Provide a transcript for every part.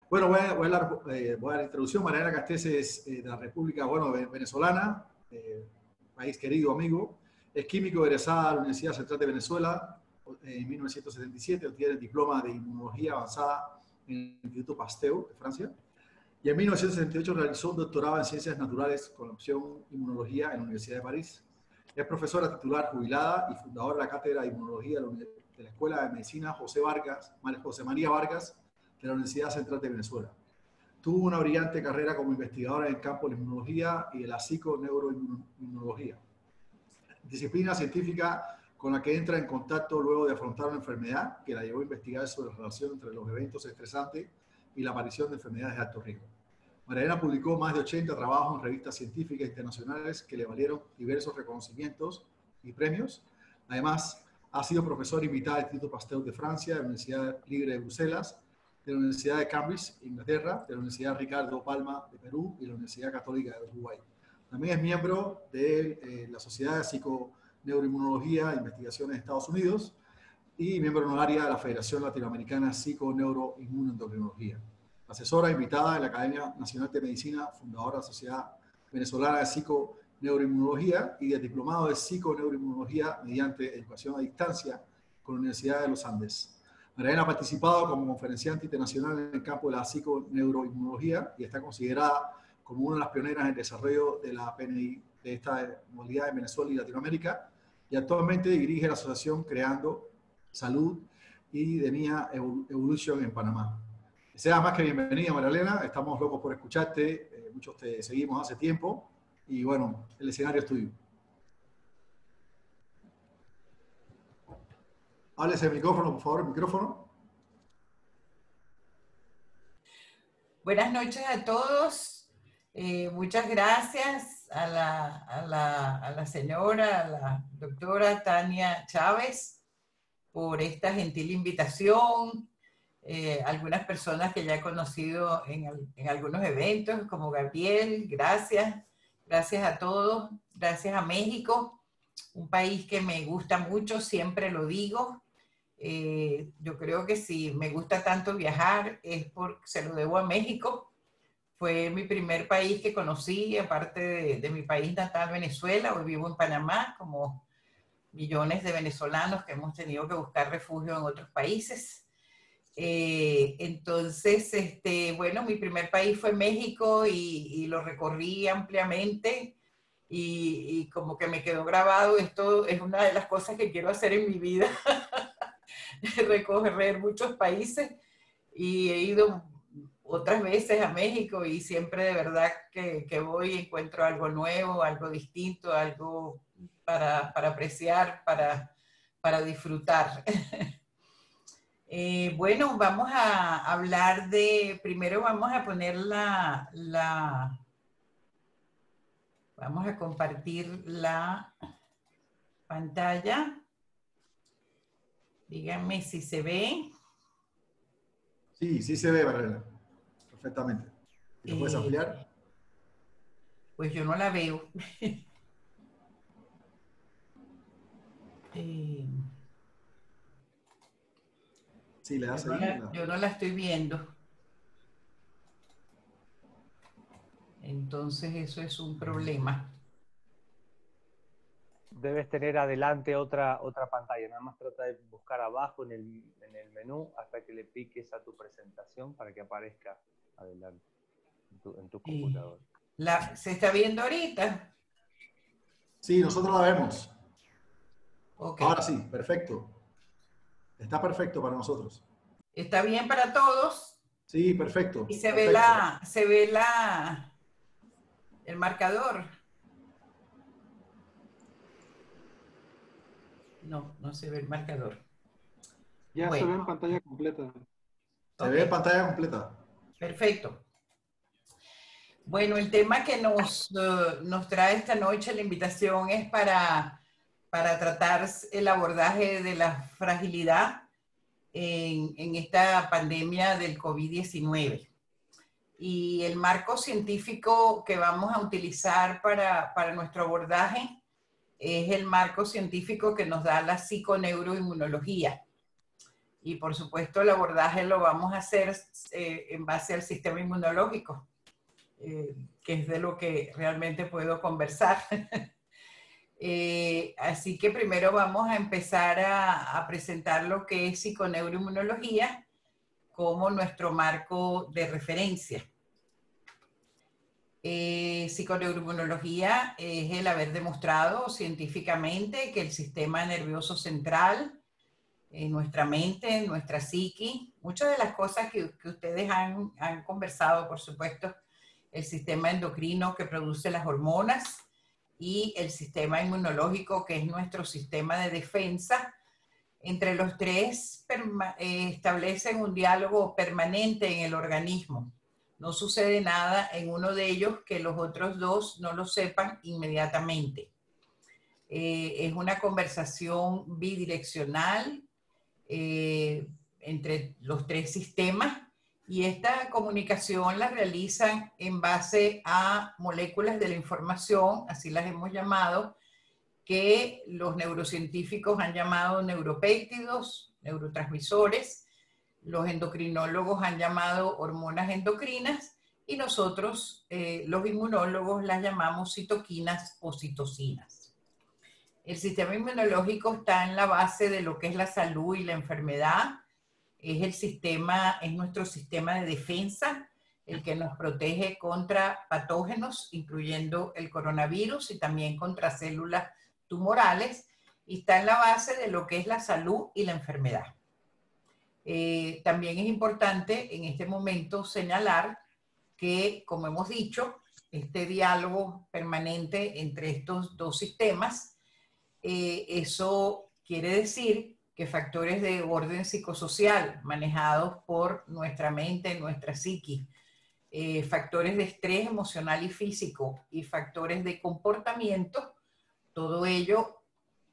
Bueno, voy a dar la introducción. Mariana Castells es de la República, venezolana, país querido, amigo. Es químico egresada de la Universidad Central de Venezuela en 1977. Obtiene el diploma de inmunología avanzada en el Instituto Pasteur de Francia. Y en 1968 realizó un doctorado en ciencias naturales con opción inmunología en la Universidad de París. Es profesora titular jubilada y fundadora de la Cátedra de Inmunología de la Escuela de Medicina José María Vargas de la Universidad Central de Venezuela. Tuvo una brillante carrera como investigadora en el campo de la inmunología y de la psiconeuroinmunología, disciplina científica con la que entra en contacto luego de afrontar una enfermedad que la llevó a investigar sobre la relación entre los eventos estresantes y la aparición de enfermedades de alto riesgo. Mariana publicó más de 80 trabajos en revistas científicas internacionales que le valieron diversos reconocimientos y premios. Además, ha sido profesora invitada del Instituto Pasteur de Francia, de la Universidad Libre de Bruselas, de la Universidad de Cambridge, Inglaterra, de la Universidad Ricardo Palma de Perú y de la Universidad Católica de Uruguay. También es miembro de la Sociedad de Psiconeuroinmunología e Investigaciones de Estados Unidos y miembro honoraria de la Federación Latinoamericana de Psiconeuroinmunoendocrinología. Asesora invitada en la Academia Nacional de Medicina, fundadora de la Sociedad Venezolana de Psiconeuroinmunología y de diplomado de Psiconeuroinmunología mediante educación a distancia con la Universidad de los Andes. Mariana ha participado como conferenciante internacional en el campo de la psiconeuroinmunología y está considerada como una de las pioneras en el desarrollo de la PNI, de esta modalidad en Venezuela y Latinoamérica, y actualmente dirige la asociación Creando Salud y de MIA Evolution en Panamá. Sea más que bienvenida, María Elena. Estamos locos por escucharte. Muchos te seguimos hace tiempo. Y bueno, el escenario es tuyo. Háblese el micrófono, por favor, el micrófono. Buenas noches a todos. Muchas gracias a la señora, a la doctora Tania Chávez por esta gentil invitación. Algunas personas que ya he conocido en algunos eventos, como Gabriel, gracias. Gracias a todos. Gracias a México, un país que me gusta mucho, siempre lo digo. Yo creo que si me gusta tanto viajar es porque se lo debo a México. Fue mi primer país que conocí, aparte de mi país natal, Venezuela. Hoy vivo en Panamá, como millones de venezolanos que hemos tenido que buscar refugio en otros países. Entonces, bueno, mi primer país fue México y lo recorrí ampliamente y como que me quedó grabado. Esto es una de las cosas que quiero hacer en mi vida, recorrer muchos países, y he ido otras veces a México y siempre de verdad que voy y encuentro algo nuevo, algo distinto, algo para apreciar, para disfrutar. Bueno, vamos a hablar primero vamos a poner vamos a compartir la pantalla. Díganme si se ve. Sí, sí se ve, Mariana. Perfectamente. ¿Lo puedes ampliar? Pues yo no la veo. Sí, le das ahí. Yo no la estoy viendo. Entonces eso es un problema. Debes tener adelante otra pantalla. Nada más trata de buscar abajo en el menú hasta que le piques a tu presentación para que aparezca adelante en tu computador. ¿Se está viendo ahorita? Sí, nosotros la vemos. Okay. Ahora sí, perfecto. Está perfecto para nosotros. ¿Está bien para todos? Sí, perfecto. Y se perfecto. ve el marcador. No, no se ve el marcador. Ya bueno. Se ve en pantalla completa. Se ve en pantalla completa. Perfecto. Bueno, el tema que nos trae esta noche, la invitación es para tratar el abordaje de la fragilidad en esta pandemia del COVID-19. Y el marco científico que vamos a utilizar para nuestro abordaje es el marco científico que nos da la psiconeuroinmunología. Y por supuesto el abordaje lo vamos a hacer en base al sistema inmunológico, que es de lo que realmente puedo conversar. Así que primero vamos a empezar a presentar lo que es psiconeuroinmunología como nuestro marco de referencia. Psiconeuroinmunología es el haber demostrado científicamente que el sistema nervioso central, nuestra mente, nuestra psiqui, muchas de las cosas que ustedes han conversado, por supuesto, el sistema endocrino que produce las hormonas y el sistema inmunológico, que es nuestro sistema de defensa, entre los tres establecen un diálogo permanente en el organismo. No sucede nada en uno de ellos que los otros dos no lo sepan inmediatamente. Es una conversación bidireccional entre los tres sistemas, y esta comunicación la realizan en base a moléculas de la información, así las hemos llamado, que los neurocientíficos han llamado neuropéptidos, neurotransmisores, los endocrinólogos han llamado hormonas endocrinas, y nosotros, los inmunólogos, las llamamos citoquinas o citocinas. El sistema inmunológico está en la base de lo que es la salud y la enfermedad. Es nuestro sistema de defensa, el que nos protege contra patógenos, incluyendo el coronavirus, y también contra células tumorales, y está en la base de lo que es la salud y la enfermedad. También es importante en este momento señalar que, como hemos dicho, este diálogo permanente entre estos dos sistemas, eso quiere decir que factores de orden psicosocial manejados por nuestra mente, nuestra psiqui, factores de estrés emocional y físico y factores de comportamiento, todo ello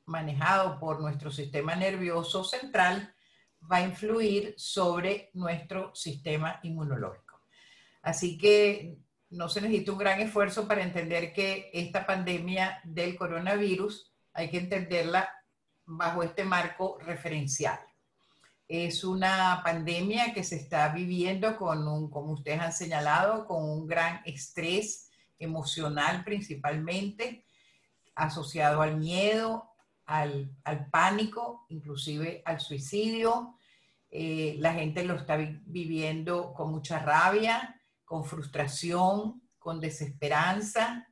manejado por nuestro sistema nervioso central, va a influir sobre nuestro sistema inmunológico. Así que no se necesita un gran esfuerzo para entender que esta pandemia del coronavirus hay que entenderla bajo este marco referencial. Es una pandemia que se está viviendo como ustedes han señalado, con un gran estrés emocional principalmente, asociado al miedo, al pánico, inclusive al suicidio. La gente lo está viviendo con mucha rabia, con frustración, con desesperanza,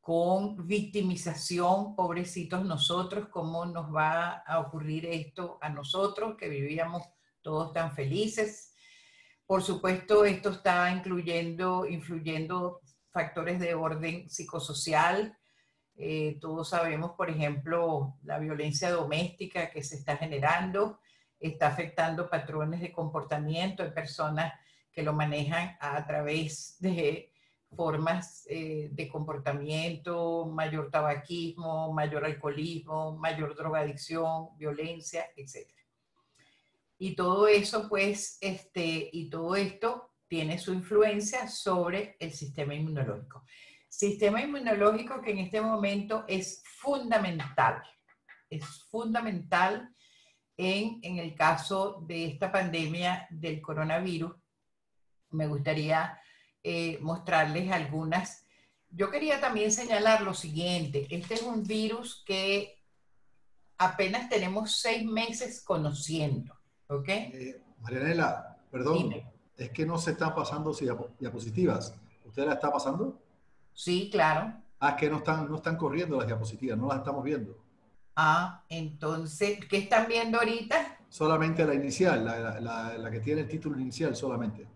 con victimización. Pobrecitos nosotros, ¿cómo nos va a ocurrir esto a nosotros que vivíamos todos tan felices? Por supuesto, esto está influyendo factores de orden psicosocial. Todos sabemos, por ejemplo, la violencia doméstica que se está generando, está afectando patrones de comportamiento. Hay personas que lo manejan a través de formas de comportamiento, mayor tabaquismo, mayor alcoholismo, mayor drogadicción, violencia, etc. Y todo eso, pues, todo esto tiene su influencia sobre el sistema inmunológico. Sistema inmunológico que en este momento es fundamental en el caso de esta pandemia del coronavirus. Me gustaría mostrarles algunas. Yo quería también señalar lo siguiente: este es un virus que apenas tenemos 6 meses conociendo, ¿ok? Marianela, perdón, Dime. es que no se están pasando diapositivas. ¿Usted la está pasando? Sí, claro. Ah, es que no están corriendo las diapositivas, no las estamos viendo. Ah, entonces, ¿qué están viendo ahorita? Solamente la inicial, la que tiene el título inicial solamente.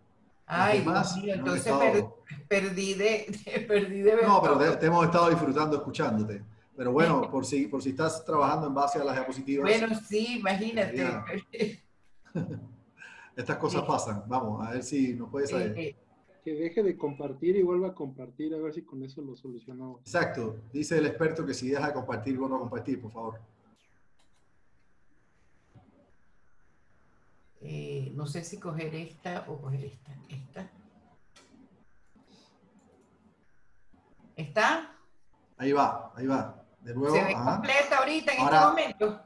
Ay, demás, Dios mío, no entonces perdí de ver no, pero todo. te hemos estado disfrutando escuchándote. Pero bueno, por si estás trabajando en base a las diapositivas. Bueno, sí, imagínate. Estas cosas pasan. Vamos, a ver si nos puedes saber. Que deje de compartir y vuelva a compartir, a ver si con eso lo solucionamos. Exacto. Dice el experto que si deja de compartir, vuelva a compartir, por favor. No sé si coger esta o coger esta. ¿Esta? ¿Está? Ahí va. De nuevo. ¿Se ve completa ahorita en este momento?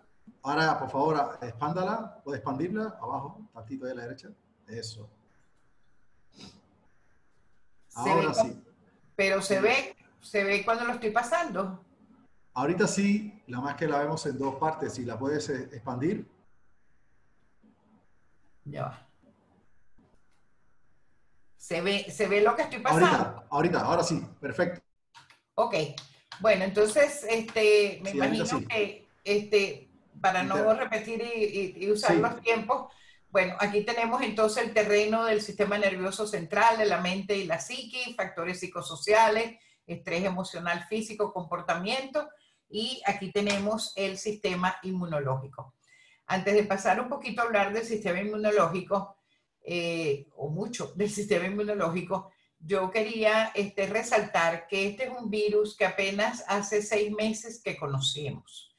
Ahora, por favor, expándala. Puede expandirla. Abajo, tantito de la derecha. Eso. Ahora sí. Pero se ve cuando lo estoy pasando. Ahorita sí, la más que la vemos en dos partes. Si la puedes expandir. Ya va. Se ve lo que estoy pasando. Ahora sí, perfecto. Ok. Bueno, entonces, me Sí, imagino sí. que, para no repetir y usar Sí. los tiempos, bueno, aquí tenemos entonces el terreno del sistema nervioso central, de la mente y la psique, factores psicosociales, estrés emocional, físico, comportamiento, y aquí tenemos el sistema inmunológico. Antes de pasar un poquito a hablar del sistema inmunológico, o mucho del sistema inmunológico, yo quería resaltar que este es un virus que apenas hace 6 meses que conocemos.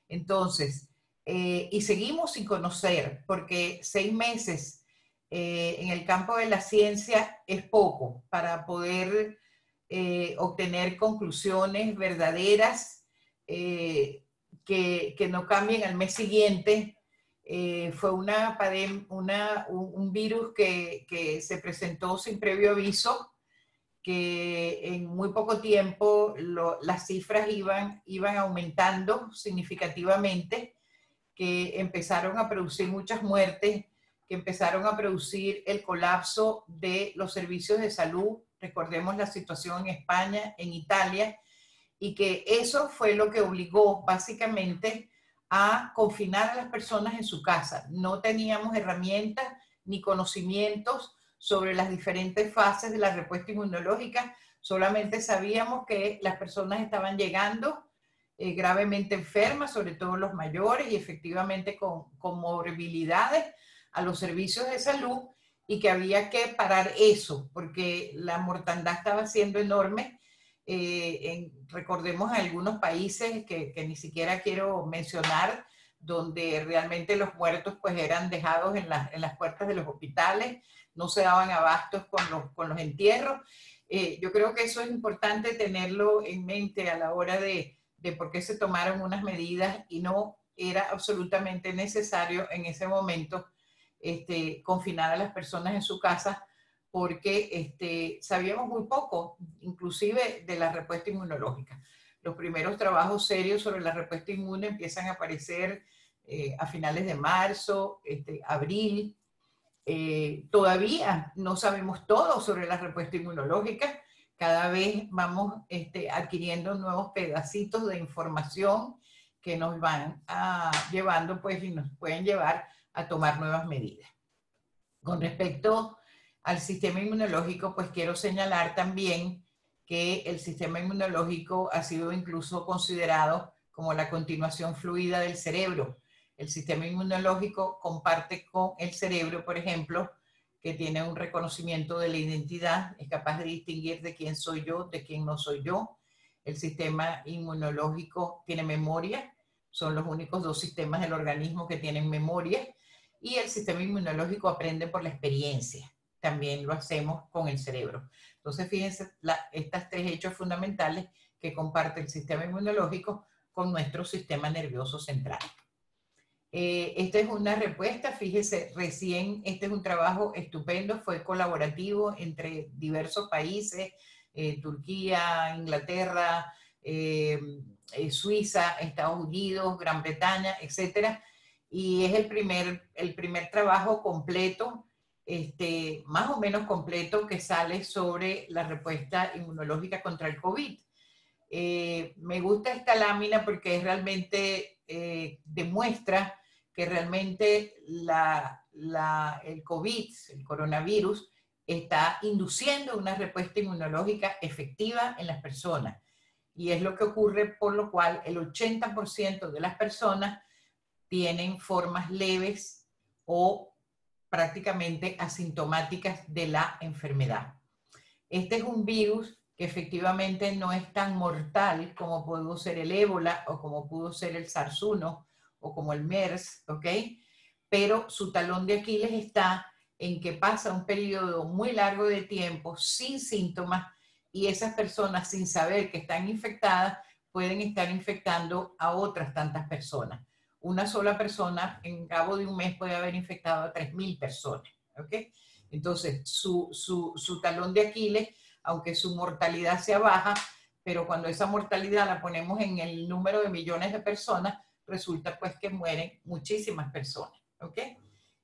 Entonces, y seguimos sin conocer, porque 6 meses en el campo de la ciencia es poco para poder obtener conclusiones verdaderas que no cambien al mes siguiente. Fue un virus que se presentó sin previo aviso, que en muy poco tiempo las cifras iban aumentando significativamente, que empezaron a producir muchas muertes, que empezaron a producir el colapso de los servicios de salud. Recordemos la situación en España, en Italia, y que eso fue lo que obligó básicamente a confinar a las personas en su casa. No teníamos herramientas ni conocimientos sobre las diferentes fases de la respuesta inmunológica, solamente sabíamos que las personas estaban llegando gravemente enfermas, sobre todo los mayores, y efectivamente con morbilidades a los servicios de salud, y que había que parar eso, porque la mortandad estaba siendo enorme. Recordemos algunos países que ni siquiera quiero mencionar, donde realmente los muertos pues eran dejados en las puertas de los hospitales, no se daban abastos con los entierros. Yo creo que eso es importante tenerlo en mente a la hora de por qué se tomaron unas medidas, y no era absolutamente necesario en ese momento confinar a las personas en su casa, porque sabíamos muy poco, inclusive de la respuesta inmunológica. Los primeros trabajos serios sobre la respuesta inmune empiezan a aparecer a finales de marzo, abril. Todavía no sabemos todo sobre la respuesta inmunológica. Cada vez vamos adquiriendo nuevos pedacitos de información que nos van llevando, pues, y nos pueden llevar a tomar nuevas medidas. Con respecto al sistema inmunológico, pues quiero señalar también que el sistema inmunológico ha sido incluso considerado como la continuación fluida del cerebro. El sistema inmunológico comparte con el cerebro, por ejemplo, que tiene un reconocimiento de la identidad, es capaz de distinguir de quién soy yo, de quién no soy yo. El sistema inmunológico tiene memoria, son los únicos 2 sistemas del organismo que tienen memoria, y el sistema inmunológico aprende por la experiencia. También lo hacemos con el cerebro. Entonces, fíjense estas 3 hechos fundamentales que comparte el sistema inmunológico con nuestro sistema nervioso central. Esta es una respuesta, fíjese, recién, este es un trabajo estupendo, fue colaborativo entre diversos países, Turquía, Inglaterra, Suiza, Estados Unidos, Gran Bretaña, etcétera, y es el primer trabajo completo, más o menos completo, que sale sobre la respuesta inmunológica contra el COVID. Me gusta esta lámina porque realmente demuestra que realmente el COVID, el coronavirus, está induciendo una respuesta inmunológica efectiva en las personas. Y es lo que ocurre, por lo cual el 80% de las personas tienen formas leves o prácticamente asintomáticas de la enfermedad. Este es un virus que efectivamente no es tan mortal como pudo ser el ébola o como pudo ser el SARS-1 o como el MERS, ¿ok? Pero su talón de Aquiles está en que pasa un periodo muy largo de tiempo sin síntomas, y esas personas, sin saber que están infectadas, pueden estar infectando a otras tantas personas. una sola persona en cabo de un mes puede haber infectado a 3.000 personas. ¿Ok? Entonces, su talón de Aquiles, aunque su mortalidad sea baja, pero cuando esa mortalidad la ponemos en el número de millones de personas, resulta pues que mueren muchísimas personas. ¿Ok?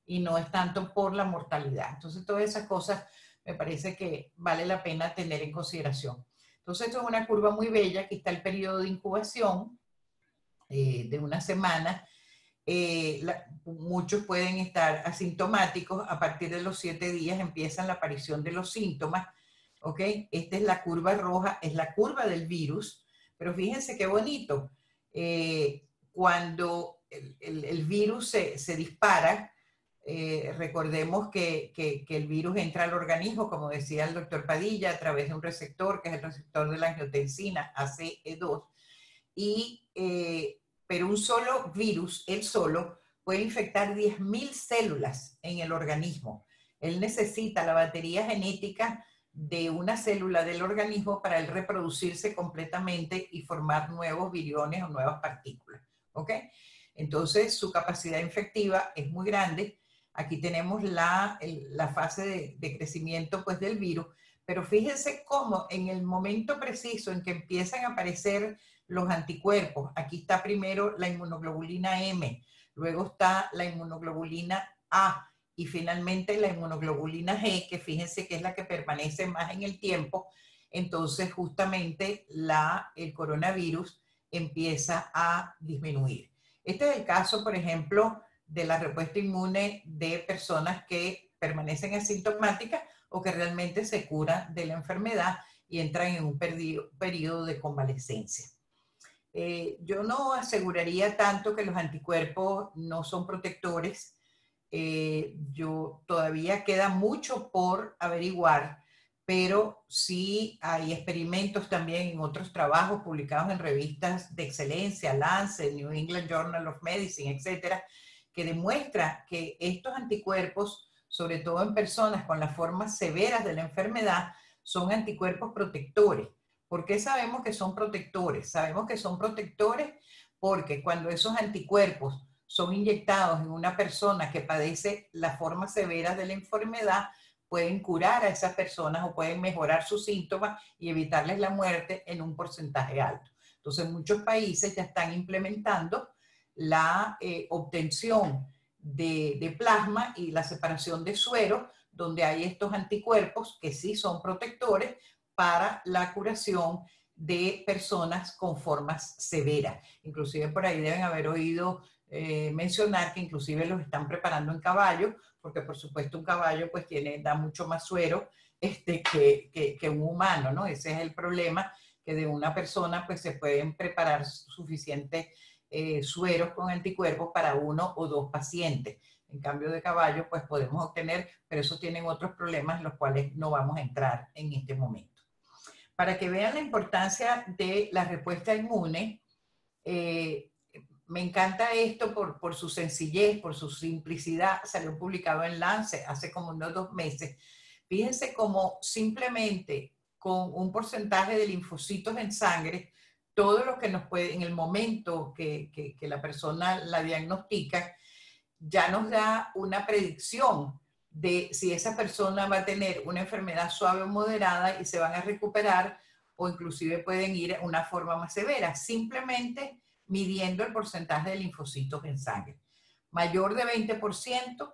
Y no es tanto por la mortalidad. Entonces, todas esas cosas me parece que vale la pena tener en consideración. Entonces, esto es una curva muy bella. Aquí está el periodo de incubación de una semana. Muchos pueden estar asintomáticos. A partir de los 7 días empiezan la aparición de los síntomas. ¿Ok? Esta es la curva roja, es la curva del virus. Pero fíjense qué bonito. Cuando el virus se dispara, recordemos que el virus entra al organismo, como decía el doctor Padilla, a través de un receptor, que es el receptor de la angiotensina, ACE2, pero un solo virus, él solo, puede infectar 10.000 células en el organismo. Él necesita la batería genética de una célula del organismo para él reproducirse completamente y formar nuevos viriones o nuevas partículas. ¿Ok? Entonces, su capacidad infectiva es muy grande. Aquí tenemos la fase de crecimiento pues, del virus, pero fíjense cómo en el momento preciso en que empiezan a aparecer los anticuerpos, aquí está primero la inmunoglobulina M, luego está la inmunoglobulina A y finalmente la inmunoglobulina G, que fíjense que es la que permanece más en el tiempo. Entonces justamente el coronavirus empieza a disminuir. Este es el caso, por ejemplo, de la respuesta inmune de personas que permanecen asintomáticas o que realmente se curan de la enfermedad y entran en un periodo de convalescencia. Yo no aseguraría tanto que los anticuerpos no son protectores. Todavía queda mucho por averiguar, pero sí hay experimentos también en otros trabajos publicados en revistas de excelencia, Lancet, New England Journal of Medicine, etcétera, que demuestra que estos anticuerpos, sobre todo en personas con las formas severas de la enfermedad, son anticuerpos protectores. ¿Por qué sabemos que son protectores? Sabemos que son protectores porque cuando esos anticuerpos son inyectados en una persona que padece las formas severas de la enfermedad, pueden curar a esas personas o pueden mejorar sus síntomas y evitarles la muerte en un porcentaje alto. Entonces, muchos países ya están implementando la obtención de plasma y la separación de suero, donde hay estos anticuerpos que sí son protectores para la curación de personas con formas severas. Inclusive por ahí deben haber oído mencionar que inclusive los están preparando en caballo, porque por supuesto un caballo pues da mucho más suero que un humano, ¿no? Ese es el problema, que de una persona pues se pueden preparar suficientes sueros con anticuerpos para 1 o 2 pacientes. En cambio de caballo pues podemos obtener, pero eso tienen otros problemas, los cuales no vamos a entrar en este momento. Para que vean la importancia de la respuesta inmune, me encanta esto por su sencillez, por su simplicidad. Salió publicado en Lancet hace como unos 2 meses. Fíjense cómo simplemente con un porcentaje de linfocitos en sangre, todo lo que nos puede, en el momento que la persona la diagnostica, ya nos da una predicción de si esa persona va a tener una enfermedad suave o moderada y se van a recuperar o inclusive pueden ir a una forma más severa, simplemente midiendo el porcentaje de linfocitos en sangre. Mayor de 20%,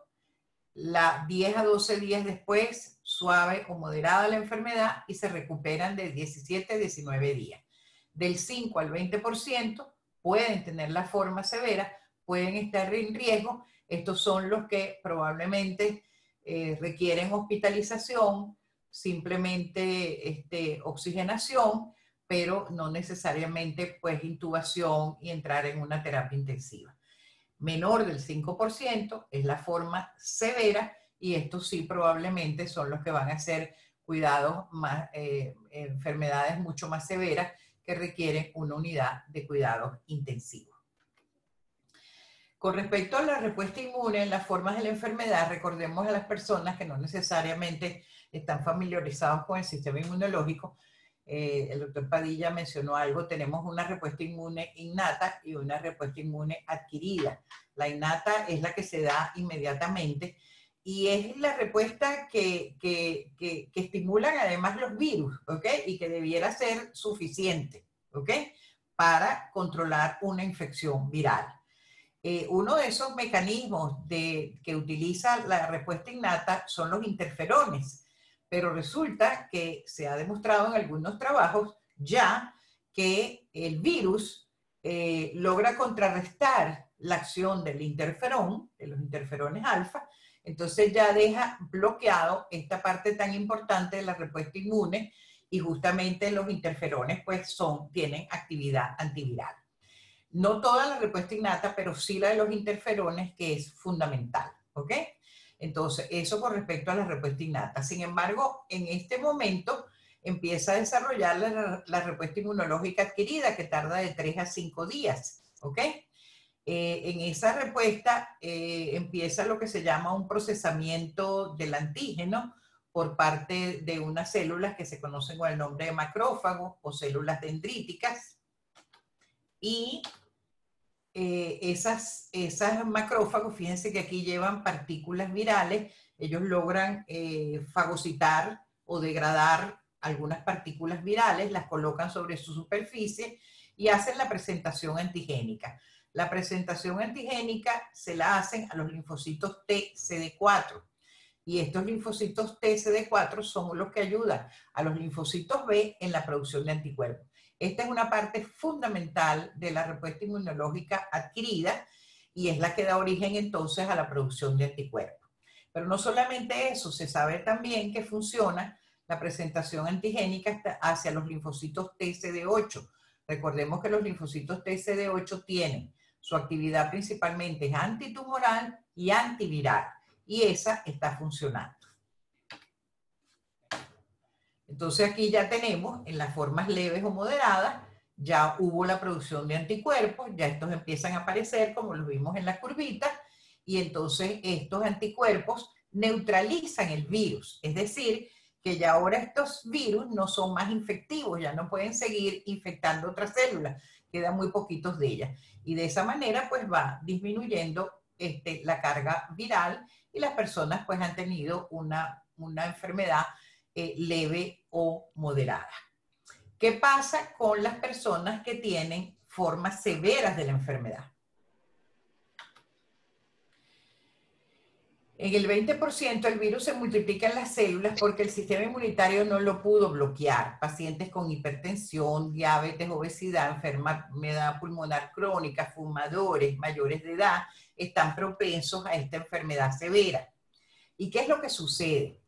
10 a 12 días después, suave o moderada la enfermedad y se recuperan de 17 a 19 días. Del 5 al 20% pueden tener la forma severa, pueden estar en riesgo. Estos son los que probablemente requieren hospitalización, simplemente oxigenación, pero no necesariamente pues intubación y entrar en una terapia intensiva. Menor del 5% es la forma severa y estos sí probablemente son los que van a ser cuidados más, enfermedades mucho más severas que requieren una unidad de cuidados intensivos. Con respecto a la respuesta inmune en las formas de la enfermedad, recordemos a las personas que no necesariamente están familiarizados con el sistema inmunológico, el doctor Padilla mencionó algo, tenemos una respuesta inmune innata y una respuesta inmune adquirida. La innata es la que se da inmediatamente y es la respuesta que estimulan además los virus, ¿ok? Y que debiera ser suficiente, ¿ok? Para controlar una infección viral. Uno de esos mecanismos que utiliza la respuesta innata son los interferones, pero resulta que se ha demostrado en algunos trabajos ya que el virus logra contrarrestar la acción del interferón, de los interferones alfa, entonces ya deja bloqueado esta parte tan importante de la respuesta inmune y justamente los interferones pues tienen actividad antiviral. No toda la respuesta innata, pero sí la de los interferones, que es fundamental, ¿ok? Entonces, eso con respecto a la respuesta innata. Sin embargo, en este momento empieza a desarrollar la respuesta inmunológica adquirida, que tarda de 3 a 5 días, ¿ok? En esa respuesta empieza lo que se llama un procesamiento del antígeno por parte de unas células que se conocen con el nombre de macrófagos o células dendríticas. Y esas macrófagos, fíjense que aquí llevan partículas virales, ellos logran fagocitar o degradar algunas partículas virales, las colocan sobre su superficie y hacen la presentación antigénica. La presentación antigénica se la hacen a los linfocitos T-CD4 y estos linfocitos T-CD4 son los que ayudan a los linfocitos B en la producción de anticuerpos. Esta es una parte fundamental de la respuesta inmunológica adquirida y es la que da origen entonces a la producción de anticuerpos. Pero no solamente eso, se sabe también que funciona la presentación antigénica hacia los linfocitos TCD8. Recordemos que los linfocitos TCD8 tienen su actividad principalmente es antitumoral y antiviral y esa está funcionando. Entonces aquí ya tenemos en las formas leves o moderadas, ya hubo la producción de anticuerpos, ya estos empiezan a aparecer como los vimos en la curvita y entonces estos anticuerpos neutralizan el virus, es decir, que ya ahora estos virus no son más infectivos, ya no pueden seguir infectando otras células, quedan muy poquitos de ellas y de esa manera pues va disminuyendo la carga viral y las personas pues han tenido una enfermedad leve o moderada. ¿Qué pasa con las personas que tienen formas severas de la enfermedad? En el 20% el virus se multiplica en las células porque el sistema inmunitario no lo pudo bloquear. Pacientes con hipertensión, diabetes, obesidad, enfermedad pulmonar crónica, fumadores, mayores de edad, están propensos a esta enfermedad severa. ¿Y qué es lo que sucede?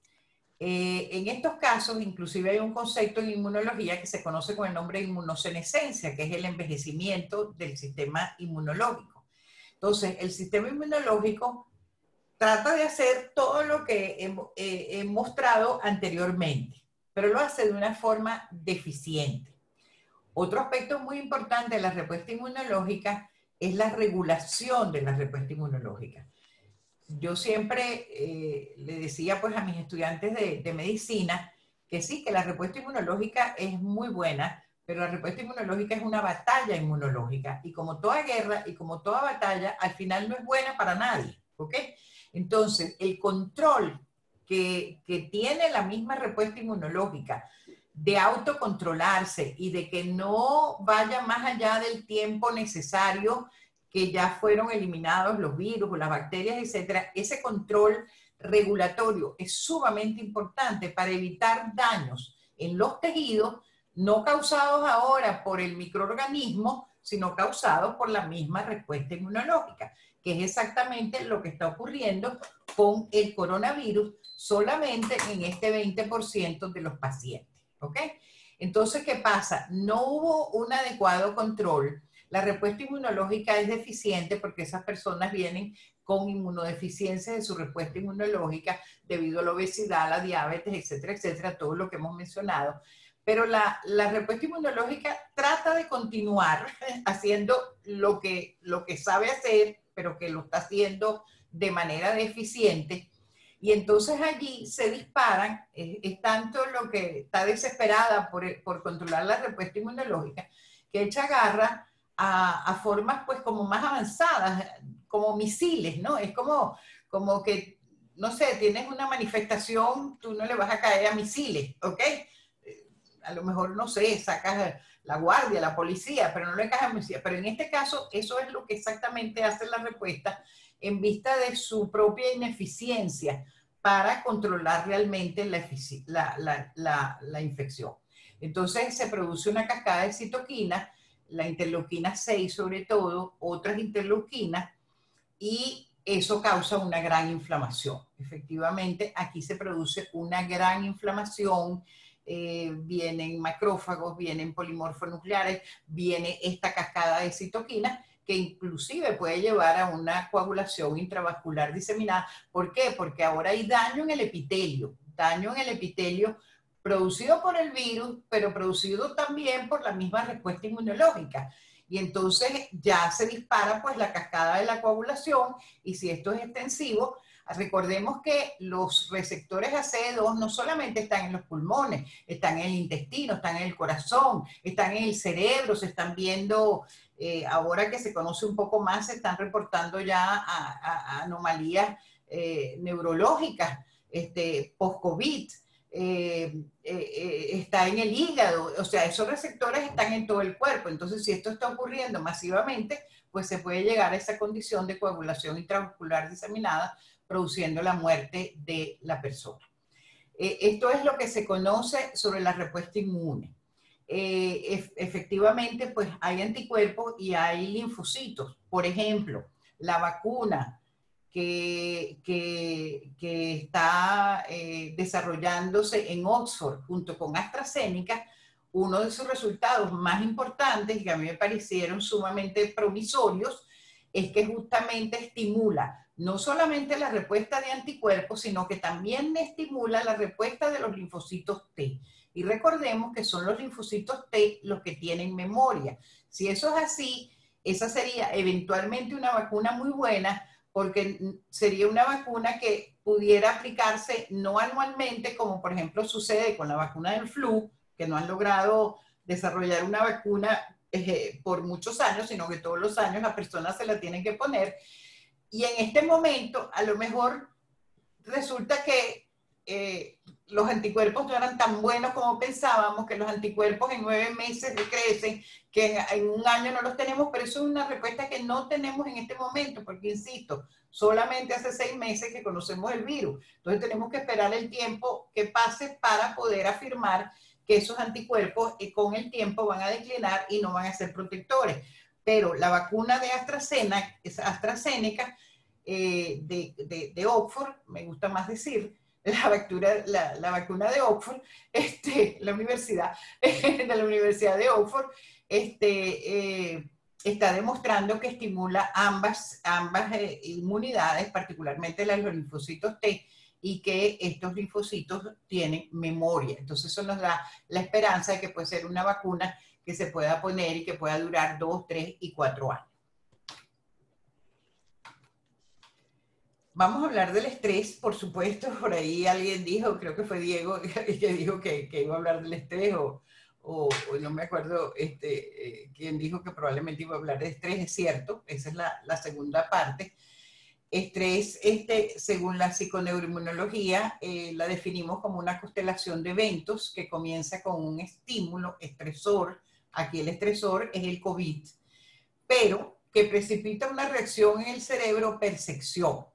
En estos casos, inclusive hay un concepto en inmunología que se conoce con el nombre de inmunosenescencia, que es el envejecimiento del sistema inmunológico. Entonces, el sistema inmunológico trata de hacer todo lo que he mostrado anteriormente, pero lo hace de una forma deficiente. Otro aspecto muy importante de la respuesta inmunológica es la regulación de la respuesta inmunológica. Yo siempre le decía pues a mis estudiantes de medicina que sí, que la respuesta inmunológica es muy buena, pero la respuesta inmunológica es una batalla inmunológica y como toda guerra y como toda batalla, al final no es buena para nadie, ¿ok? Entonces, el control que tiene la misma respuesta inmunológica de autocontrolarse y de que no vaya más allá del tiempo necesario que ya fueron eliminados los virus o las bacterias, etcétera, ese control regulatorio es sumamente importante para evitar daños en los tejidos no causados ahora por el microorganismo, sino causados por la misma respuesta inmunológica, que es exactamente lo que está ocurriendo con el coronavirus solamente en este 20% de los pacientes, ¿ok? Entonces, ¿qué pasa? No hubo un adecuado control. La respuesta inmunológica es deficiente porque esas personas vienen con inmunodeficiencia de su respuesta inmunológica debido a la obesidad, la diabetes, etcétera, etcétera, todo lo que hemos mencionado. Pero la respuesta inmunológica trata de continuar haciendo lo que sabe hacer, pero que lo está haciendo de manera deficiente. Y entonces allí se disparan, es tanto lo que está desesperada por controlar la respuesta inmunológica, que echa garra a formas pues como más avanzadas, como misiles, ¿no? Es como que, no sé, tienes una manifestación, tú no le vas a caer a misiles, ¿ok? A lo mejor, no sé, sacas la guardia, la policía, pero no le caes a misiles. Pero en este caso, eso es lo que exactamente hace la respuesta en vista de su propia ineficiencia para controlar realmente la infección. Entonces se produce una cascada de citoquinas, la interleuquina 6 sobre todo, otras interleuquinas, y eso causa una gran inflamación. Efectivamente, aquí se produce una gran inflamación, vienen macrófagos, vienen polimorfonucleares, viene esta cascada de citoquinas, que inclusive puede llevar a una coagulación intravascular diseminada. ¿Por qué? Porque ahora hay daño en el epitelio producido por el virus, pero producido también por la misma respuesta inmunológica. Y entonces ya se dispara pues la cascada de la coagulación, y si esto es extensivo, recordemos que los receptores ACE2 no solamente están en los pulmones, están en el intestino, están en el corazón, están en el cerebro, se están viendo, ahora que se conoce un poco más, se están reportando ya a anomalías neurológicas post-COVID. Está en el hígado, o sea, esos receptores están en todo el cuerpo. Entonces, si esto está ocurriendo masivamente, pues se puede llegar a esa condición de coagulación intravascular diseminada, produciendo la muerte de la persona. Esto es lo que se conoce sobre la respuesta inmune. Efectivamente, pues hay anticuerpos y hay linfocitos. Por ejemplo, la vacuna que está desarrollándose en Oxford junto con AstraZeneca, uno de sus resultados más importantes, y que a mí me parecieron sumamente promisorios, es que justamente estimula no solamente la respuesta de anticuerpos, sino que también estimula la respuesta de los linfocitos T. Y recordemos que son los linfocitos T los que tienen memoria. Si eso es así, esa sería eventualmente una vacuna muy buena, porque sería una vacuna que pudiera aplicarse no anualmente, como por ejemplo sucede con la vacuna del flu, que no han logrado desarrollar una vacuna por muchos años, sino que todos los años las personas se la tienen que poner. Y en este momento, a lo mejor resulta que los anticuerpos no eran tan buenos como pensábamos, que los anticuerpos en 9 meses decrecen, que en un año no los tenemos, pero eso es una respuesta que no tenemos en este momento, porque insisto, solamente hace 6 meses que conocemos el virus. Entonces tenemos que esperar el tiempo que pase para poder afirmar que esos anticuerpos con el tiempo van a declinar y no van a ser protectores. Pero la vacuna de AstraZeneca de Oxford, me gusta más decir, la vacuna de Oxford, la universidad, de la Universidad de Oxford, está demostrando que estimula ambas inmunidades, particularmente los linfocitos T, y que estos linfocitos tienen memoria. Entonces eso nos da la esperanza de que puede ser una vacuna que se pueda poner y que pueda durar 2, 3 y 4 años. Vamos a hablar del estrés, por supuesto. Por ahí alguien dijo, creo que fue Diego, que dijo que iba a hablar del estrés, o no me acuerdo quién dijo que probablemente iba a hablar de estrés. Es cierto, esa es la segunda parte. Estrés, según la psiconeuroinmunología, la definimos como una constelación de eventos que comienza con un estímulo estresor. Aquí el estresor es el COVID, pero que precipita una reacción en el cerebro, percepción.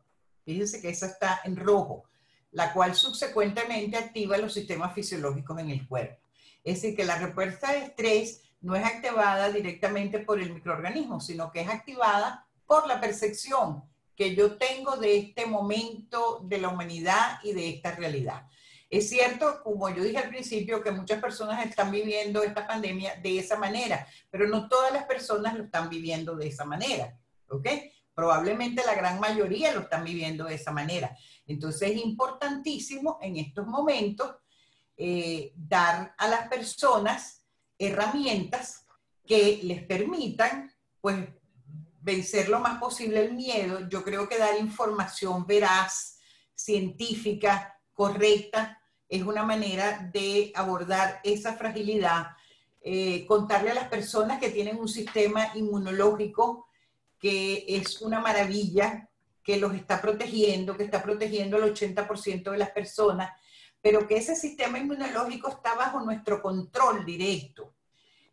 Fíjense que esa está en rojo, la cual subsecuentemente activa los sistemas fisiológicos en el cuerpo. Es decir, que la respuesta de estrés no es activada directamente por el microorganismo, sino que es activada por la percepción que yo tengo de este momento de la humanidad y de esta realidad. Es cierto, como yo dije al principio, que muchas personas están viviendo esta pandemia de esa manera, pero no todas las personas lo están viviendo de esa manera, ¿ok? Probablemente la gran mayoría lo están viviendo de esa manera. Entonces es importantísimo en estos momentos dar a las personas herramientas que les permitan, pues, vencer lo más posible el miedo. Yo creo que dar información veraz, científica, correcta, es una manera de abordar esa fragilidad, contarle a las personas que tienen un sistema inmunológico que es una maravilla, que los está protegiendo, que está protegiendo al 80% de las personas, pero que ese sistema inmunológico está bajo nuestro control directo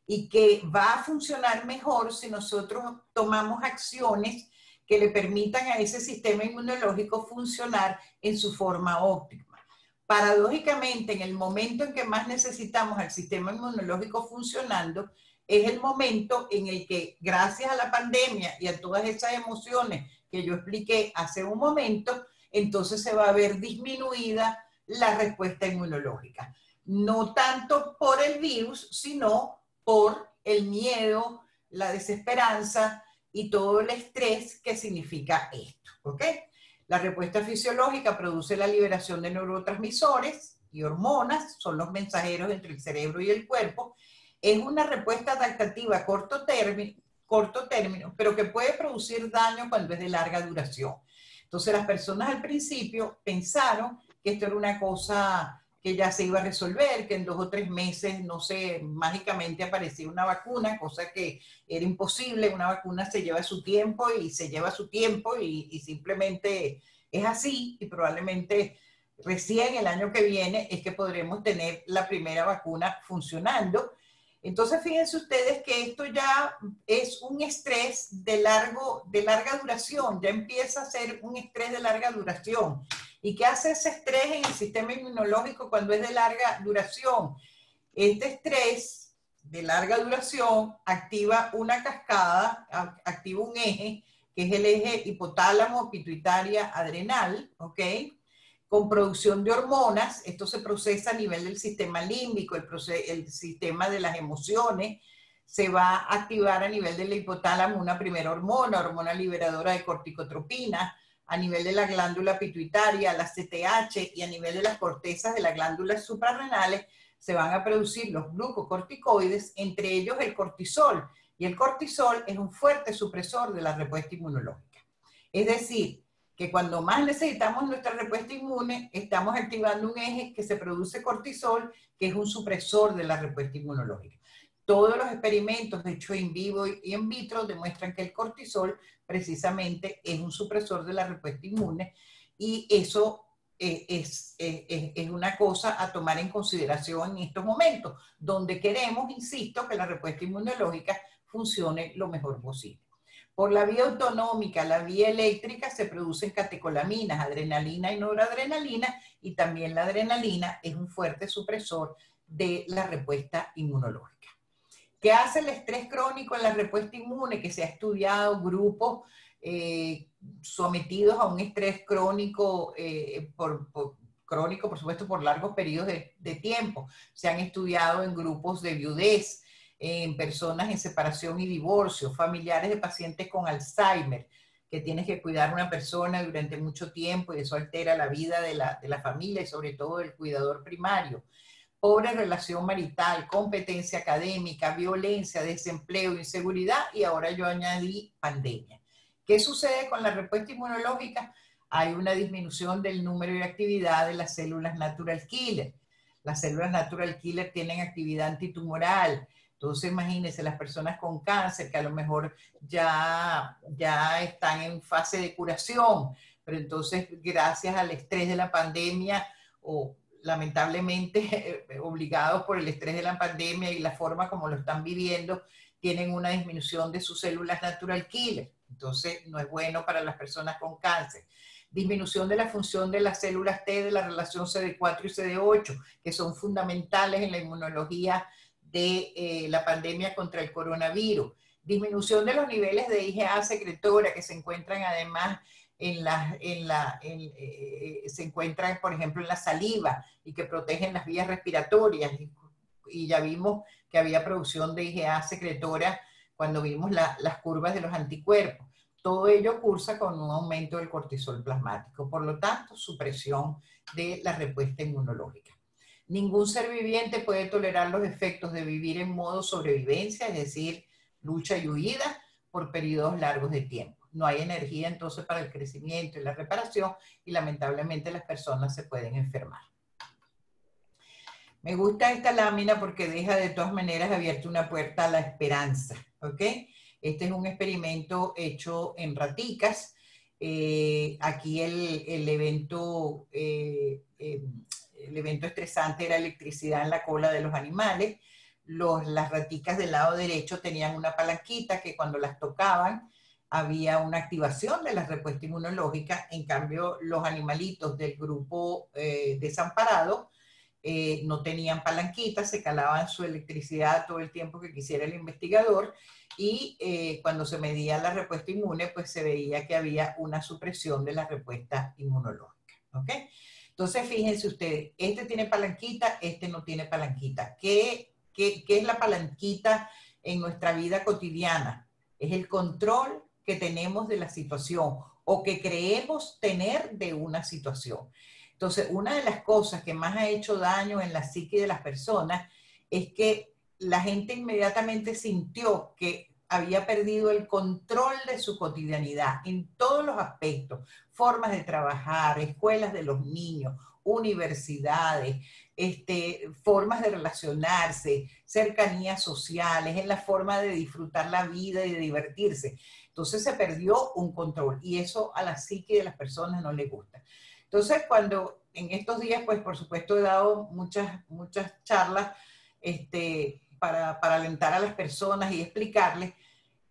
y que va a funcionar mejor si nosotros tomamos acciones que le permitan a ese sistema inmunológico funcionar en su forma óptima. Paradójicamente, en el momento en que más necesitamos al sistema inmunológico funcionando, es el momento en el que, gracias a la pandemia y a todas esas emociones que yo expliqué hace un momento, entonces se va a ver disminuida la respuesta inmunológica. No tanto por el virus, sino por el miedo, la desesperanza y todo el estrés que significa esto, ¿ok? La respuesta fisiológica produce la liberación de neurotransmisores y hormonas, son los mensajeros entre el cerebro y el cuerpo. Es una respuesta adaptativa a corto término, pero que puede producir daño cuando es de larga duración. Entonces las personas al principio pensaron que esto era una cosa que ya se iba a resolver, que en 2 o 3 meses, no sé, mágicamente aparecía una vacuna, cosa que era imposible. Una vacuna se lleva su tiempo y simplemente es así, y probablemente recién el año que viene es que podremos tener la primera vacuna funcionando. Entonces, fíjense ustedes que esto ya es un estrés de larga duración, ya empieza a ser un estrés de larga duración. ¿Y qué hace ese estrés en el sistema inmunológico cuando es de larga duración? Este estrés de larga duración activa una cascada, activa un eje, que es el eje hipotálamo, pituitaria, adrenal, ¿ok? Con producción de hormonas. Esto se procesa a nivel del sistema límbico, el sistema de las emociones. Se va a activar a nivel del hipotálamo una primera hormona liberadora de corticotropina, a nivel de la glándula pituitaria, la CTH, y a nivel de las cortezas de las glándulas suprarrenales se van a producir los glucocorticoides, entre ellos el cortisol. Y el cortisol es un fuerte supresor de la respuesta inmunológica. Es decir, que cuando más necesitamos nuestra respuesta inmune, estamos activando un eje que se produce cortisol, que es un supresor de la respuesta inmunológica. Todos los experimentos hechos en vivo y en vitro demuestran que el cortisol precisamente es un supresor de la respuesta inmune, y eso es una cosa a tomar en consideración en estos momentos, donde queremos, insisto, que la respuesta inmunológica funcione lo mejor posible. Por la vía autonómica, la vía eléctrica, se producen catecolaminas, adrenalina y noradrenalina, y también la adrenalina es un fuerte supresor de la respuesta inmunológica. ¿Qué hace el estrés crónico en la respuesta inmune? Que se ha estudiado grupos sometidos a un estrés crónico, por supuesto, por largos periodos de tiempo. Se han estudiado en grupos de viudez, en personas en separación y divorcio, familiares de pacientes con Alzheimer, que tienes que cuidar a una persona durante mucho tiempo y eso altera la vida de la familia y sobre todo del cuidador primario. Pobre relación marital, competencia académica, violencia, desempleo, inseguridad, y ahora yo añadí pandemia. ¿Qué sucede con la respuesta inmunológica? Hay una disminución del número y actividad de las células natural killer. Las células natural killer tienen actividad antitumoral. Entonces, imagínense, las personas con cáncer que a lo mejor ya están en fase de curación, pero entonces, gracias al estrés de la pandemia, o lamentablemente obligados por el estrés de la pandemia y la forma como lo están viviendo, tienen una disminución de sus células natural killer. Entonces, no es bueno para las personas con cáncer. Disminución de la función de las células T de la relación CD4 y CD8, que son fundamentales en la inmunología de la pandemia contra el coronavirus. Disminución de los niveles de IgA secretora, que se encuentran además se encuentran, por ejemplo, en la saliva, y que protegen las vías respiratorias. Y ya vimos que había producción de IgA secretora cuando vimos las curvas de los anticuerpos. Todo ello cursa con un aumento del cortisol plasmático. Por lo tanto, supresión de la respuesta inmunológica. Ningún ser viviente puede tolerar los efectos de vivir en modo sobrevivencia, es decir, lucha y huida por periodos largos de tiempo. no hay energía entonces para el crecimiento y la reparación y lamentablemente las personas se pueden enfermar. Me gusta esta lámina porque deja de todas maneras abierta una puerta a la esperanza, ¿ok? Este es un experimento hecho en raticas. Aquí el evento estresante era electricidad en la cola de los animales. Las raticas del lado derecho tenían una palanquita que cuando las tocaban había una activación de la respuesta inmunológica. En cambio, los animalitos del grupo desamparado no tenían palanquitas, se calaban su electricidad todo el tiempo que quisiera el investigador y cuando se medía la respuesta inmune, pues se veía que había una supresión de la respuesta inmunológica. ¿Ok? Entonces, fíjense ustedes, este tiene palanquita, este no tiene palanquita. ¿Qué es la palanquita en nuestra vida cotidiana? Es el control que tenemos de la situación o que creemos tener de una situación. Entonces, una de las cosas que más ha hecho daño en la psique de las personas es que la gente inmediatamente sintió que había perdido el control de su cotidianidad en todos los aspectos, formas de trabajar, escuelas de los niños, universidades, formas de relacionarse, cercanías sociales, en la forma de disfrutar la vida y de divertirse. Entonces se perdió un control y eso a la psique de las personas no les gusta. Entonces, cuando en estos días, pues por supuesto he dado muchas charlas para alentar a las personas y explicarles,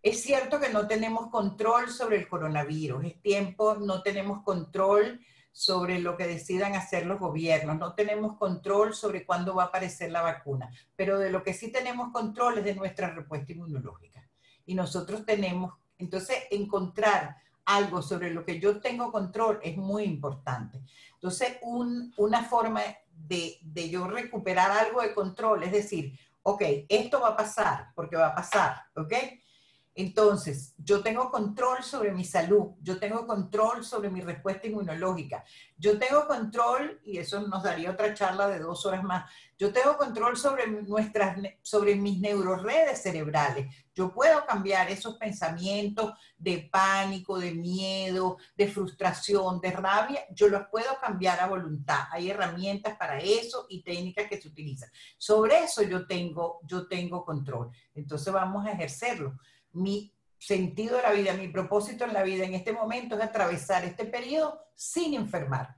es cierto que no tenemos control sobre el coronavirus, es tiempo, no tenemos control sobre lo que decidan hacer los gobiernos, no tenemos control sobre cuándo va a aparecer la vacuna, pero de lo que sí tenemos control es de nuestra respuesta inmunológica. Y nosotros tenemos, entonces, encontrar algo sobre lo que yo tengo control es muy importante. Entonces, una forma de yo recuperar algo de control, es decir, ok, esto va a pasar, porque va a pasar, ¿ok? Entonces, yo tengo control sobre mi salud, yo tengo control sobre mi respuesta inmunológica, yo tengo control, y eso nos daría otra charla de 2 horas más, yo tengo control sobre mis neuroredes cerebrales. Yo puedo cambiar esos pensamientos de pánico, de miedo, de frustración, de rabia, yo los puedo cambiar a voluntad. Hay herramientas para eso y técnicas que se utilizan. Sobre eso yo tengo control. Entonces vamos a ejercerlo. Mi sentido de la vida, mi propósito en la vida en este momento es atravesar este periodo sin enfermar.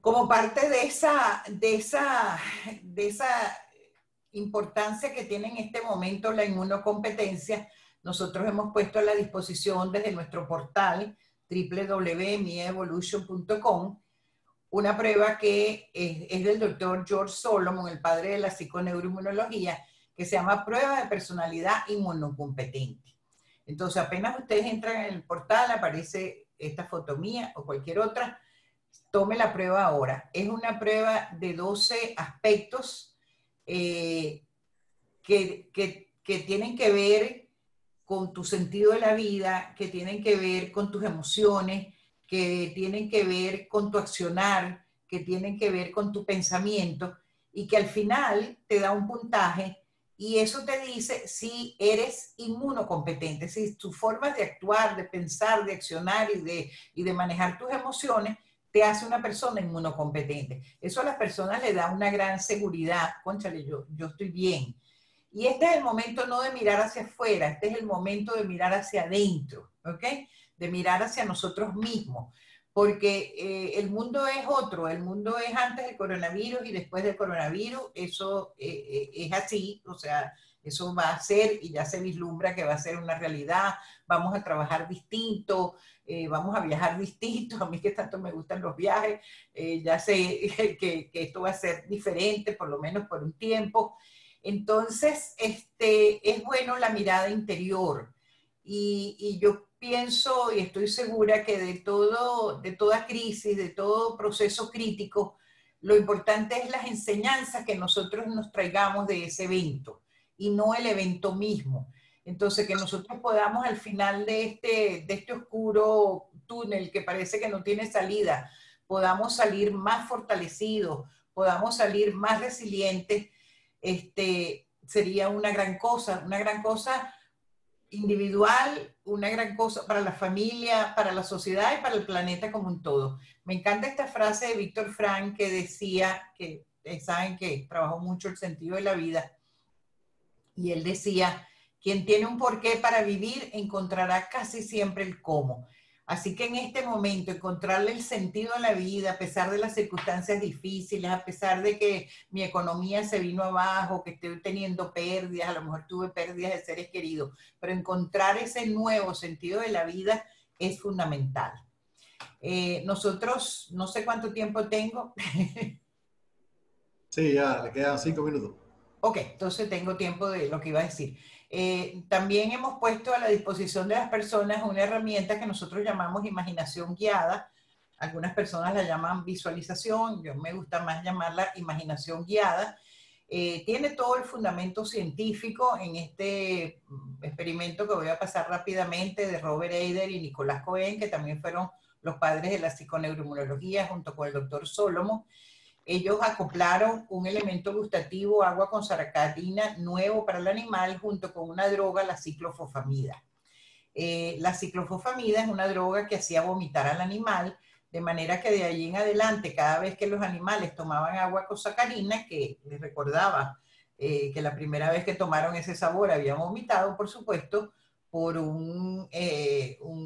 Como parte de esa importancia que tiene en este momento la inmunocompetencia, nosotros hemos puesto a la disposición desde nuestro portal www.mievolution.com una prueba que es del doctor George Solomon, el padre de la psiconeuroinmunología, que se llama Prueba de Personalidad Inmunocompetente. Entonces, apenas ustedes entran en el portal, aparece esta foto mía o cualquier otra, tome la prueba ahora. Es una prueba de 12 aspectos que tienen que ver con tu sentido de la vida, que tienen que ver con tus emociones, que tienen que ver con tu accionar, que tienen que ver con tu pensamiento y que al final te da un puntaje y eso te dice si eres inmunocompetente, si tu forma de actuar, de pensar, de accionar y de manejar tus emociones te hace una persona inmunocompetente. Eso a las personas les da una gran seguridad. Cónchale, yo estoy bien. Y este es el momento no de mirar hacia afuera, este es el momento de mirar hacia adentro, ¿ok? De mirar hacia nosotros mismos. Porque el mundo es otro, el mundo es antes del coronavirus y después del coronavirus, eso es así, o sea, eso va a ser y ya se vislumbra que va a ser una realidad, vamos a trabajar distinto, vamos a viajar distinto, a mí que tanto me gustan los viajes, ya sé que esto va a ser diferente, por lo menos por un tiempo. Entonces, es bueno la mirada interior y yo pienso y estoy segura que de toda crisis, de todo proceso crítico, lo importante es las enseñanzas que nosotros nos traigamos de ese evento y no el evento mismo. Entonces, que nosotros podamos al final de este oscuro túnel que parece que no tiene salida, podamos salir más fortalecidos, podamos salir más resilientes, sería una gran cosa individual, una gran cosa para la familia, para la sociedad y para el planeta como un todo. Me encanta esta frase de Víctor Frank que decía, que saben que trabajó mucho el sentido de la vida, y él decía, quien tiene un porqué para vivir encontrará casi siempre el cómo. Así que en este momento, encontrarle el sentido a la vida, a pesar de las circunstancias difíciles, a pesar de que mi economía se vino abajo, que estoy teniendo pérdidas, a lo mejor tuve pérdidas de seres queridos, pero encontrar ese nuevo sentido de la vida es fundamental. Nosotros, no sé cuánto tiempo tengo. Sí, ya le quedan 5 minutos. Ok, entonces tengo tiempo de lo que iba a decir. También hemos puesto a la disposición de las personas una herramienta que nosotros llamamos imaginación guiada. Algunas personas la llaman visualización, yo me gusta más llamarla imaginación guiada. Tiene todo el fundamento científico en este experimento que voy a pasar rápidamente de Robert Eder y Nicolás Cohen, que también fueron los padres de la psiconeuroinmunología junto con el doctor Solomon. Ellos acoplaron un elemento gustativo, agua con sacarina, nuevo para el animal, junto con una droga, la ciclofosfamida. La ciclofosfamida es una droga que hacía vomitar al animal, de manera que de allí en adelante, cada vez que los animales tomaban agua con sacarina, que les recordaba que la primera vez que tomaron ese sabor habían vomitado, por supuesto, por un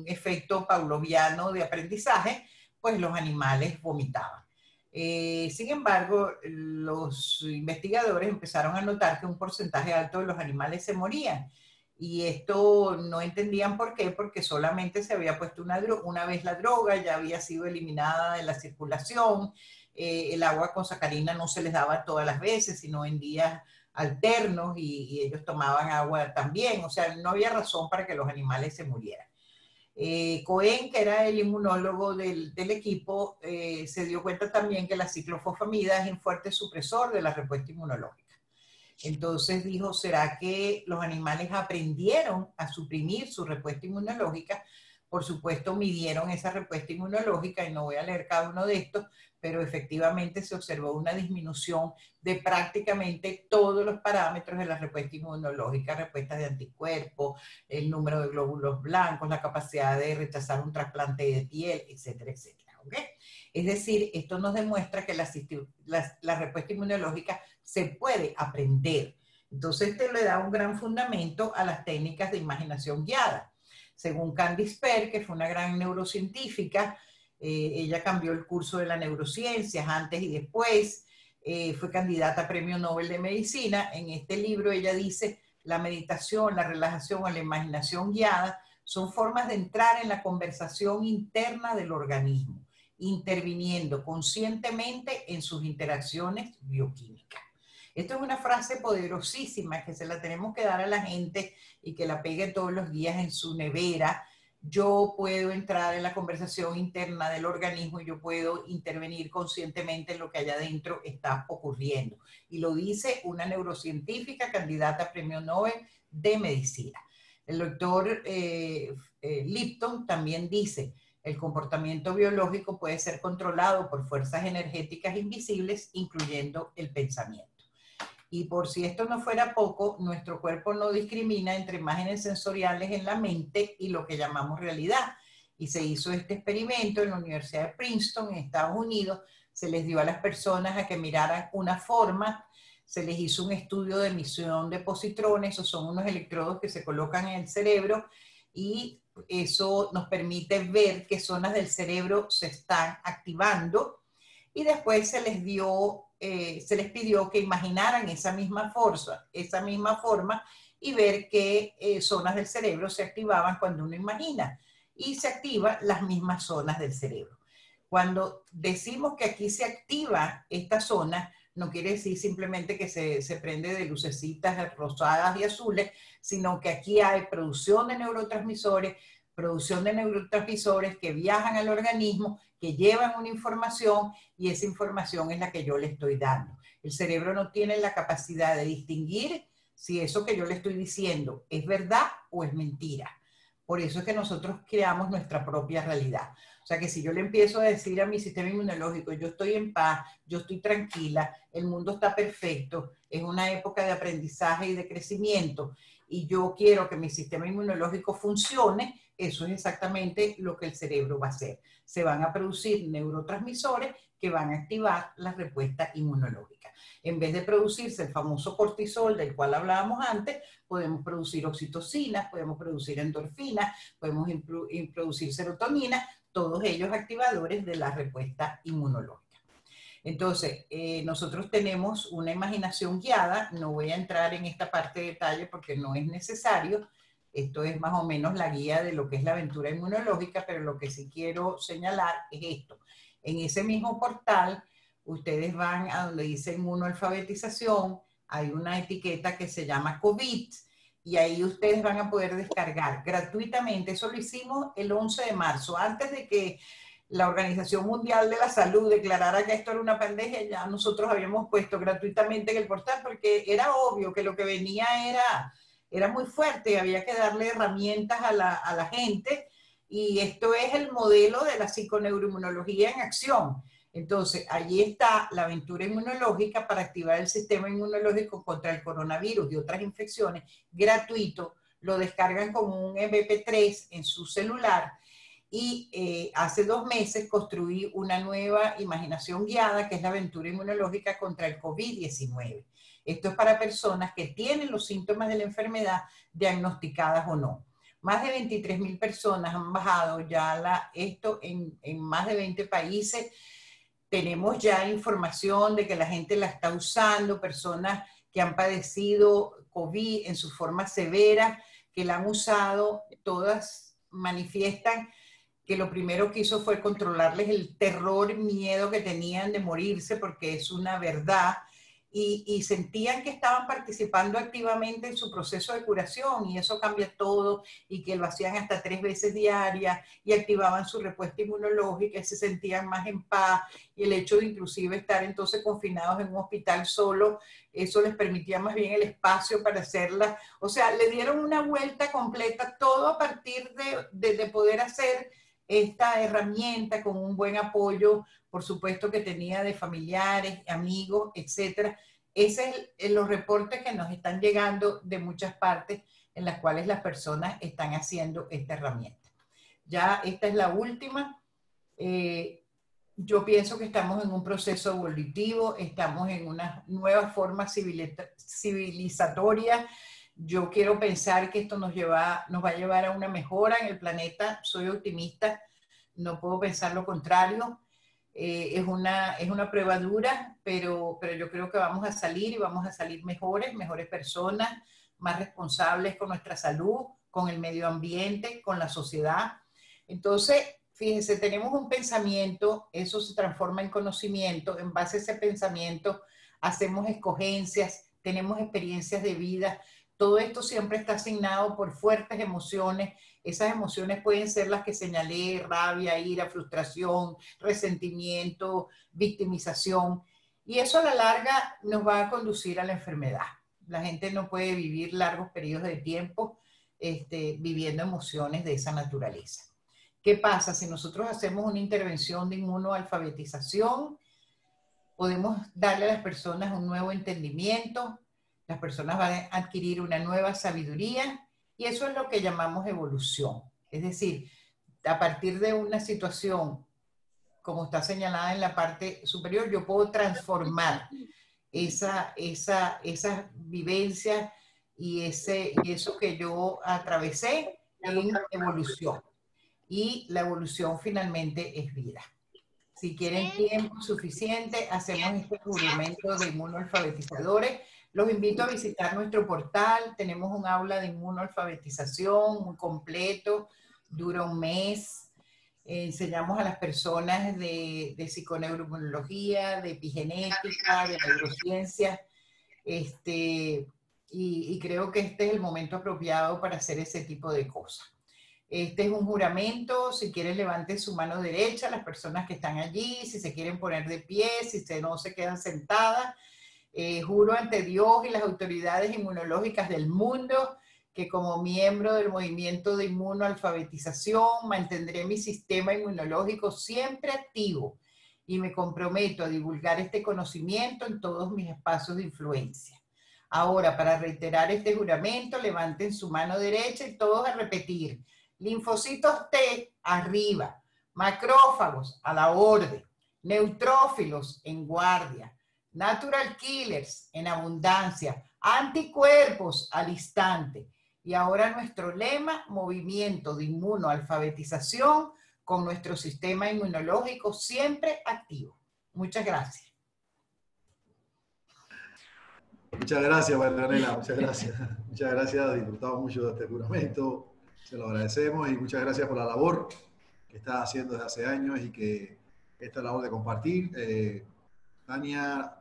efecto pavloviano de aprendizaje, pues los animales vomitaban. Sin embargo, los investigadores empezaron a notar que un porcentaje alto de los animales se morían. Y esto no entendían por qué, porque solamente se había puesto una vez la droga, ya había sido eliminada de la circulación, el agua con sacarina no se les daba todas las veces, sino en días alternos, y ellos tomaban agua también, o sea, no había razón para que los animales se murieran. Cohen, que era el inmunólogo del equipo, se dio cuenta también que la ciclofosfamida es un fuerte supresor de la respuesta inmunológica. Entonces dijo, ¿será que los animales aprendieron a suprimir su respuesta inmunológica? Por supuesto, midieron esa respuesta inmunológica y no voy a leer cada uno de estos, pero efectivamente se observó una disminución de prácticamente todos los parámetros de la respuesta inmunológica, respuesta de anticuerpos, el número de glóbulos blancos, la capacidad de rechazar un trasplante de piel, etcétera, etcétera. ¿Okay? Es decir, esto nos demuestra que la respuesta inmunológica se puede aprender. Entonces, esto le da un gran fundamento a las técnicas de imaginación guiada. Según Candice Pert, que fue una gran neurocientífica, ella cambió el curso de la neurociencias antes y después, fue candidata a Premio Nobel de Medicina. En este libro ella dice, la meditación, la relajación o la imaginación guiada son formas de entrar en la conversación interna del organismo, interviniendo conscientemente en sus interacciones bioquímicas. Esto es una frase poderosísima que se la tenemos que dar a la gente y que la pegue todos los días en su nevera. Yo puedo entrar en la conversación interna del organismo y yo puedo intervenir conscientemente en lo que allá adentro está ocurriendo. Y lo dice una neurocientífica candidata a Premio Nobel de Medicina. El doctor Lipton también dice, el comportamiento biológico puede ser controlado por fuerzas energéticas invisibles, incluyendo el pensamiento. Y por si esto no fuera poco, nuestro cuerpo no discrimina entre imágenes sensoriales en la mente y lo que llamamos realidad. Y se hizo este experimento en la Universidad de Princeton, en Estados Unidos. Se les dio a las personas a que miraran una forma, se les hizo un estudio de emisión de positrones, esos son unos electrodos que se colocan en el cerebro, y eso nos permite ver qué zonas del cerebro se están activando, y después se les pidió que imaginaran esa misma forma y ver qué zonas del cerebro se activaban cuando uno imagina, y se activan las mismas zonas del cerebro. Cuando decimos que aquí se activa esta zona, no quiere decir simplemente que se prende de lucecitas rosadas y azules, sino que aquí hay producción de neurotransmisores que viajan al organismo, que llevan una información, y esa información es la que yo le estoy dando. El cerebro no tiene la capacidad de distinguir si eso que yo le estoy diciendo es verdad o es mentira. Por eso es que nosotros creamos nuestra propia realidad. O sea que si yo le empiezo a decir a mi sistema inmunológico, yo estoy en paz, yo estoy tranquila, el mundo está perfecto, es una época de aprendizaje y de crecimiento, y yo quiero que mi sistema inmunológico funcione, eso es exactamente lo que el cerebro va a hacer. Se van a producir neurotransmisores que van a activar la respuesta inmunológica. En vez de producirse el famoso cortisol del cual hablábamos antes, podemos producir oxitocinas, podemos producir endorfinas, podemos producir serotonina, todos ellos activadores de la respuesta inmunológica. Entonces, nosotros tenemos una imaginación guiada, no voy a entrar en esta parte de detalle porque no es necesario, esto es más o menos la guía de lo que es la aventura inmunológica, pero lo que sí quiero señalar es esto. En ese mismo portal, ustedes van a donde dice inmunoalfabetización, hay una etiqueta que se llama COVID, y ahí ustedes van a poder descargar gratuitamente. Eso lo hicimos el 11 de marzo, antes de que la Organización Mundial de la Salud declarara que esto era una pandemia. Ya nosotros habíamos puesto gratuitamente en el portal porque era obvio que lo que venía era muy fuerte y había que darle herramientas a la gente, y esto es el modelo de la psiconeuroinmunología en acción. Entonces, allí está la aventura inmunológica para activar el sistema inmunológico contra el coronavirus y otras infecciones, gratuito, lo descargan como un MP3 en su celular, y hace 2 meses construí una nueva imaginación guiada que es la aventura inmunológica contra el COVID-19. Esto es para personas que tienen los síntomas de la enfermedad diagnosticadas o no. Más de 23.000 personas han bajado ya esto en más de 20 países. Tenemos ya información de que la gente la está usando, personas que han padecido COVID en su forma severa, que la han usado, todas manifiestan que lo primero que hizo fue controlarles el terror, miedo que tenían de morirse, porque es una verdad, y sentían que estaban participando activamente en su proceso de curación, y eso cambia todo, y que lo hacían hasta 3 veces diarias, y activaban su respuesta inmunológica, y se sentían más en paz, y el hecho de inclusive estar entonces confinados en un hospital solo, eso les permitía más bien el espacio para hacerla. O sea, le dieron una vuelta completa, todo a partir de poder hacer esta herramienta con un buen apoyo, por supuesto, que tenía de familiares, amigos, etcétera. Ese es los reportes que nos están llegando de muchas partes en las cuales las personas están haciendo esta herramienta. Ya esta es la última. Yo pienso que estamos en un proceso evolutivo, estamos en una nueva forma civilizatoria. Yo quiero pensar que esto nos va a llevar a una mejora en el planeta. Soy optimista, no puedo pensar lo contrario. Es una prueba dura, pero yo creo que vamos a salir, y vamos a salir mejores personas, más responsables con nuestra salud, con el medio ambiente, con la sociedad. Entonces, fíjense, tenemos un pensamiento, eso se transforma en conocimiento, en base a ese pensamiento hacemos escogencias, tenemos experiencias de vida. Todo esto siempre está asignado por fuertes emociones. Esas emociones pueden ser las que señalé: rabia, ira, frustración, resentimiento, victimización. Y eso a la larga nos va a conducir a la enfermedad. La gente no puede vivir largos periodos de tiempo viviendo emociones de esa naturaleza. ¿Qué pasa? Si nosotros hacemos una intervención de inmunoalfabetización, podemos darle a las personas un nuevo entendimiento, las personas van a adquirir una nueva sabiduría, y eso es lo que llamamos evolución. Es decir, a partir de una situación, como está señalada en la parte superior, yo puedo transformar esas vivencias y eso que yo atravesé en evolución. Y la evolución finalmente es vida. Si quieren tiempo suficiente, hacemos este documento de inmunoalfabetizadores. Los invito a visitar nuestro portal. Tenemos un aula de inmunoalfabetización muy completo, dura 1 mes. Enseñamos a las personas de psiconeuroinmunología, de epigenética, de neurociencia. Y creo que este es el momento apropiado para hacer ese tipo de cosas. Este es un juramento. Si quieren, levanten su mano derecha, las personas que están allí, si se quieren poner de pie, si no se quedan sentadas. Juro ante Dios y las autoridades inmunológicas del mundo que como miembro del movimiento de inmunoalfabetización mantendré mi sistema inmunológico siempre activo y me comprometo a divulgar este conocimiento en todos mis espacios de influencia. Ahora, para reiterar este juramento, levanten su mano derecha y todos a repetir. Linfocitos T arriba, macrófagos a la orden, neutrófilos en guardia, natural killers en abundancia, anticuerpos al instante. Y ahora nuestro lema, movimiento de inmunoalfabetización con nuestro sistema inmunológico siempre activo. Muchas gracias. Muchas gracias, Marianela, muchas gracias. Muchas gracias, disfrutamos mucho de este juramento, se lo agradecemos y muchas gracias por la labor que estás haciendo desde hace años y que esta labor de compartir. Tania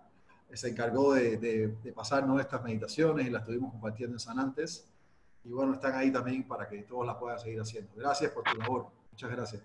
se encargó de pasarnos estas meditaciones y las estuvimos compartiendo en Sanantes. Y bueno, están ahí también para que todos las puedan seguir haciendo. Gracias por tu labor. Muchas gracias.